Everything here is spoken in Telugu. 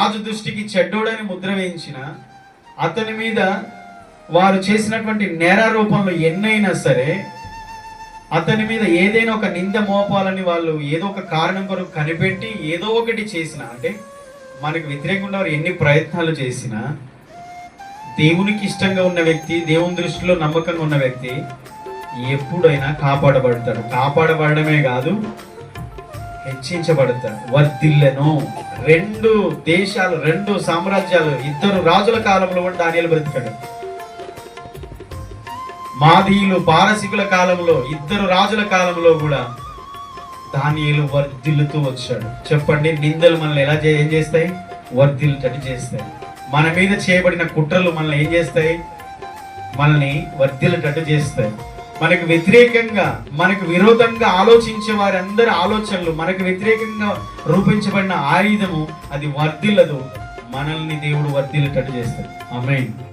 రాజు దృష్టికి చెడ్డోడని ముద్ర వేయించిన అతని మీద వారు చేసినటువంటి నేరారోపణలు ఎన్నైనా సరే, అతని మీద ఏదైనా ఒక నింద మోపాలని వాళ్ళు ఏదో ఒక కారణం కొరకు కనిపెట్టి ఏదో ఒకటి చేసిన, అంటే మనకు వ్యతిరేకంగా వారు ఎన్ని ప్రయత్నాలు చేసినా, దేవునికి ఇష్టంగా ఉన్న వ్యక్తి, దేవుని దృష్టిలో నమ్మకంగా ఉన్న వ్యక్తి ఎప్పుడైనా కాపాడబడతాడు. కాపాడబడమే కాదు, హెచ్చించబడతాడు, వర్ధిల్లెను. 2 దేశాలు, 2 సామ్రాజ్యాలు, 2 రాజుల కాలంలో కూడా దానియేలు బ్రతికాడు. మాదీయులు పారసీకుల కాలంలో, 2 రాజుల కాలంలో కూడా దానియేలు వర్ధిల్లుతూ వచ్చాడు. చెప్పండి, నిందలు మనల్ని ఎలా ఏం చేస్తాయి? వర్ధిల్లుటట్టు చేస్తాయి. మన మీద చేయబడిన కుట్రలు మనల్ని ఏం చేస్తాయి? మనల్ని వర్ధిల్లుటట్టు చేస్తాయి. మనకు వ్యతిరేకంగా, మనకు విరోధంగా ఆలోచించే వారందరి ఆలోచనలు, మనకు వ్యతిరేకంగా రూపించబడిన ఆయుధము అది వర్ధిల్లదు. మనల్ని దేవుడు వర్ధిల్లేటట్టు చేస్తాడు. ఆమేన్.